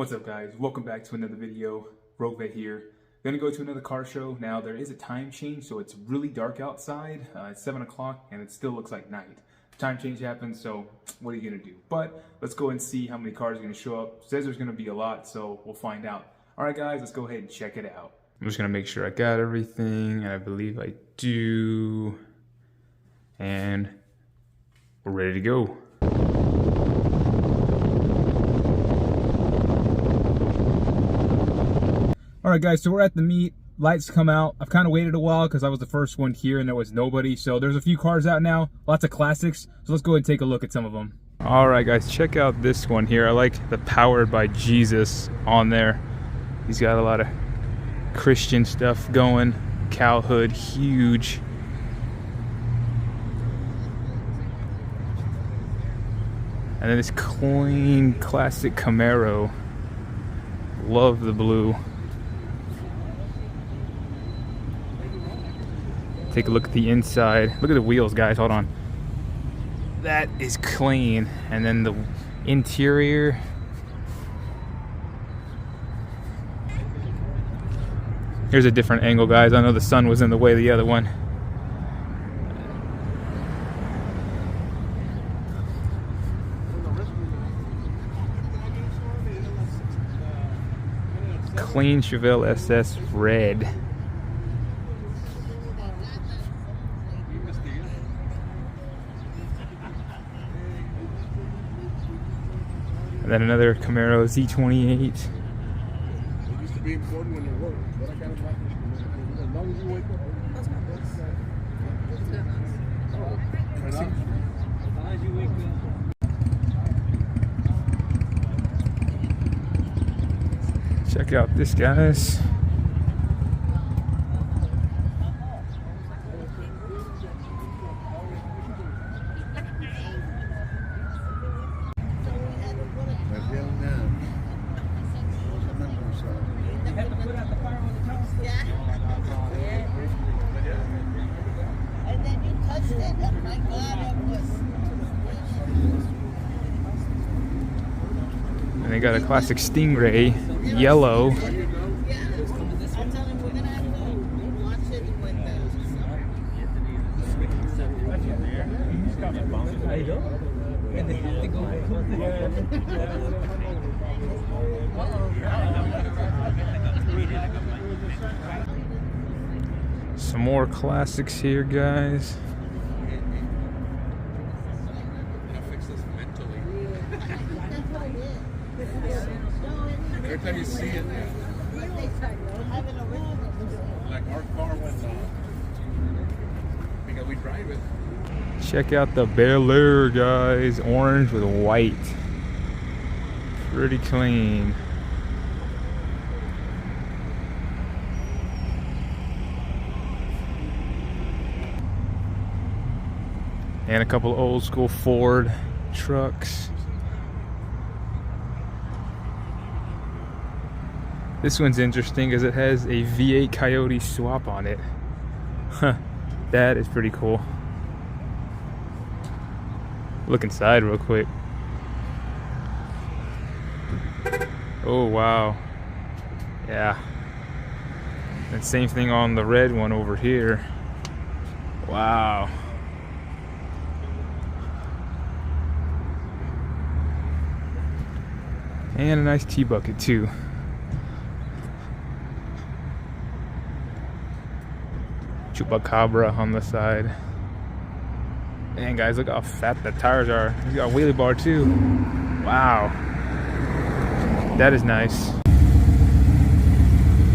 What's up, guys? Welcome back to another video. Corvette here. Gonna go to another car show. Now there is a time change, so it's really dark outside. It's 7 o'clock and it still looks like night. Time change happens, so what are you gonna do? But let's go and see how many cars are gonna show up. Says there's gonna be a lot, so we'll find out. All right, guys, let's go ahead and check it out. I'm just gonna make sure I got everything, and I believe I do. And we're ready to go. Alright guys, so we're at the meet. Lights come out. I've kind of waited a while because I was the first one here and there was nobody. So there's a few cars out now, lots of classics. So let's go ahead and take a look at some of them. Alright guys, check out this one here. I like the Powered by Jesus on there. He's got a lot of Christian stuff going. Cow hood, huge. And then this clean classic Camaro. Love the blue. Take a look at the inside. Look at the wheels, guys. Hold on. That is clean. And then the interior. Here's a different angle, guys. I know the sun was in the way of the other one. Clean Chevelle SS red. And then another Camaro Z28. It used to be important when you work, but I got it back as long as you wake up. As long as you wake up. Check out this, guys. And they got a classic Stingray, yellow. Some more classics here, guys. Every time you see it, like our car went because we drive it. Check out the Bel Air, guys. Orange with white. Pretty clean. And a couple old school Ford trucks. This one's interesting because it has a V8 Coyote swap on it. Huh, that is pretty cool. Look inside real quick. Oh, wow. Yeah. And same thing on the red one over here. Wow. And a nice T-bucket too. Chupacabra on the side. Man, guys, look how fat the tires are. He's got a wheelie bar too. Wow. That is nice.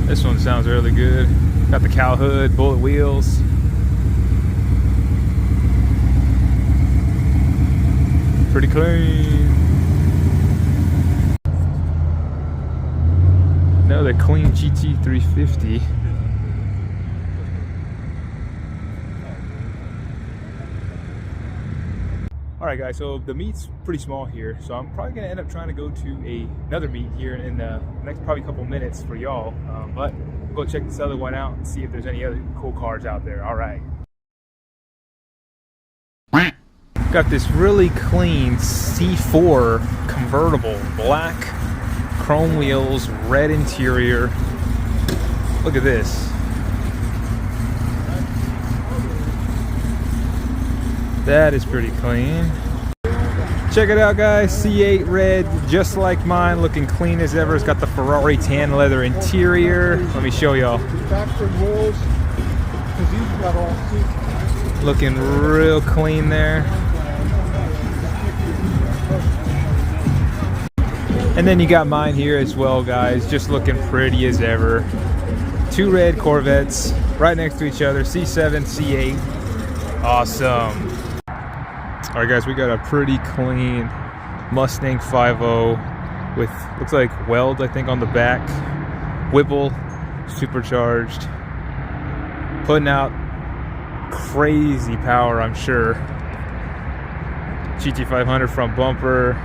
This one sounds really good. Got the cow hood, bullet wheels. Pretty clean. Another clean GT 350. Alright guys, so the meet's pretty small here, so I'm probably going to end up trying to go to another meet here in the next probably couple minutes for y'all, but we'll go check this other one out and see if there's any other cool cars out there. Alright. Got this really clean C4 convertible, black chrome wheels, red interior. Look at this. That is pretty clean. Check it out, guys. C8 red, just like mine, looking clean as ever. It's got the Ferrari tan leather interior. Let me show y'all. Looking real clean there. And then you got mine here as well, guys. Just looking pretty as ever. Two red Corvettes right next to each other. C7, C8. Awesome. All right, guys, we got a pretty clean Mustang 5.0 with, looks like weld, I think, on the back. Whipple, supercharged. Putting out crazy power, I'm sure. GT500 front bumper.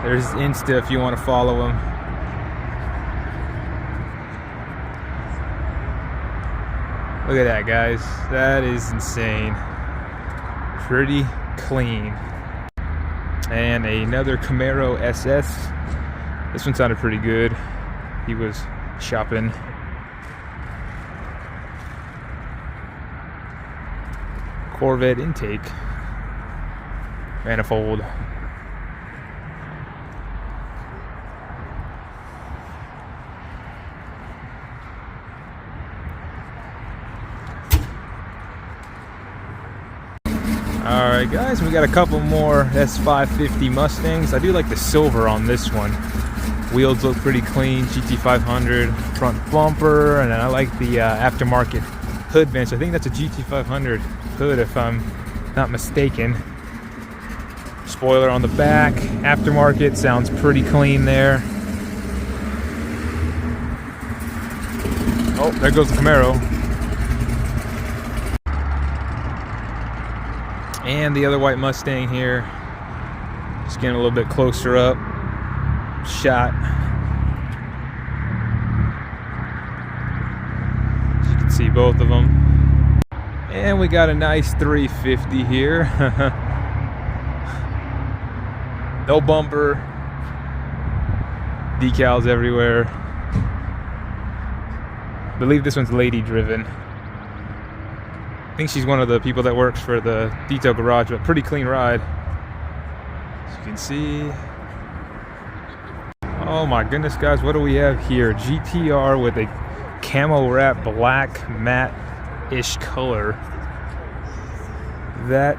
There's Insta if you want to follow him. Look at that, guys. That is insane. Pretty clean. And another Camaro SS. This one sounded pretty good. He was shopping. Corvette intake. Manifold. Alright, guys, we got a couple more S550 Mustangs. I do like the silver on this one. Wheels look pretty clean. GT500 front bumper, and then I like the aftermarket hood bench. I think that's a GT500 hood if I'm not mistaken. Spoiler on the back. Aftermarket sounds pretty clean there. Oh, there goes the Camaro. And the other white Mustang here. Just getting a little bit closer up. Shot. As you can see both of them. And we got a nice 350 here. No bumper. Decals everywhere. I believe this one's lady driven. I think she's one of the people that works for the detail garage, but pretty clean ride. As you can see. Oh my goodness, guys, what do we have here? GTR with a camo wrap black matte-ish color. That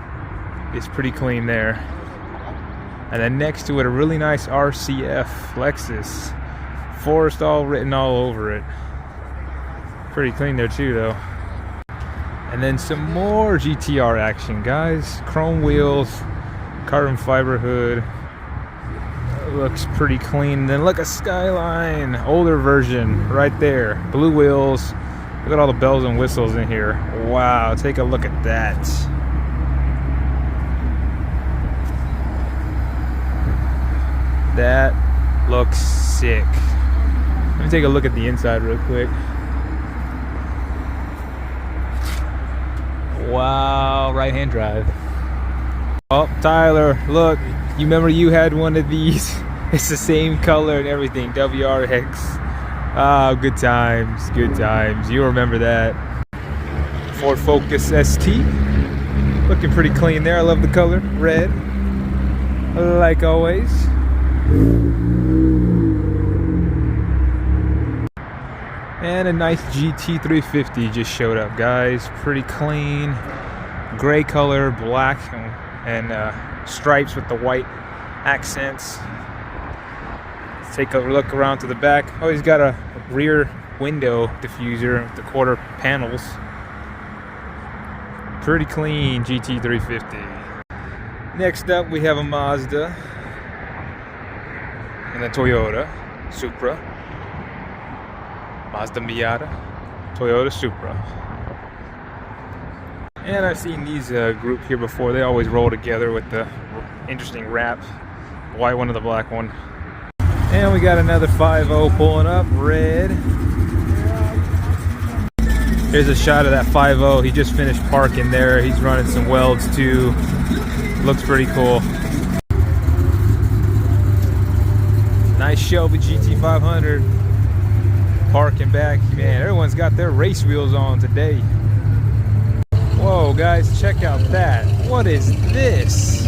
is pretty clean there. And then next to it, a really nice RCF Lexus. Forrestal written all over it. Pretty clean there too, though. And then some more GTR action, guys. Chrome wheels, carbon fiber hood. Looks pretty clean. Then look, a Skyline, older version right there. Blue wheels. Look at all the bells and whistles in here. Wow, take a look at that. That looks sick. Let me take a look at the inside real quick. Wow, right-hand drive. Oh, Tyler, look, you remember you had one of these? It's the same color and everything, WRX. Ah, good times, good times. You remember that. Ford Focus ST. Looking pretty clean there. I love the color, red, like always. And a nice GT350 just showed up, guys. Pretty clean, gray color, black, and stripes with the white accents. Let's take a look around to the back. Oh, he's got a rear window diffuser with the quarter panels. Pretty clean GT350. Next up, we have a Mazda and a Toyota Supra. Mazda Miata, Toyota Supra. And I've seen these group here before. They always roll together with the interesting wrap. The white one and the black one. And we got another 5.0 pulling up, red. Here's a shot of that 5.0. He just finished parking there. He's running some welds too. Looks pretty cool. Nice Shelby GT500. Parking back. Man, everyone's got their race wheels on today. Whoa, guys, check out that. What is this?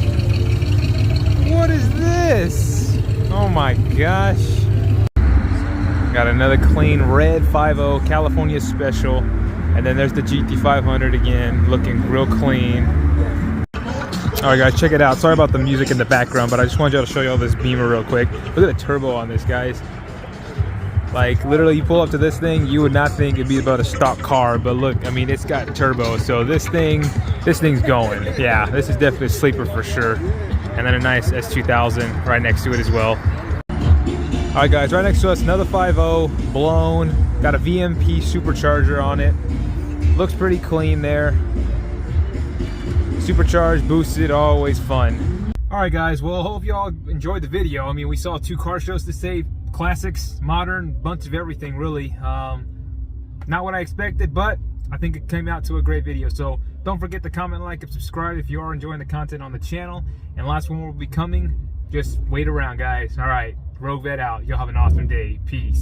What is this? Oh my gosh. Got another clean red 5.0 California Special. And then there's the GT500 again, looking real clean. Alright guys, check it out. Sorry about the music in the background, but I just wanted y'all to show y'all this Beamer real quick. Look at the turbo on this, guys. Like, literally, you pull up to this thing, you would not think it'd be about a stock car, but look, I mean, it's got turbo, so this thing's going. Yeah, this is definitely a sleeper for sure. And then a nice S2000 right next to it as well. Alright guys, right next to us, another 5.0, blown. Got a VMP supercharger on it. Looks pretty clean there. Supercharged, boosted, always fun. Alright guys, well, hope y'all enjoyed the video. I mean, we saw 2 car shows today. Classics, modern, bunch of everything really. Not what I expected, but I think it came out to a great video. So don't forget to comment, like, and subscribe if you are enjoying the content on the channel. And last one will be coming. Just wait around, guys. All right, Corvette out. Y'all have an awesome day. Peace.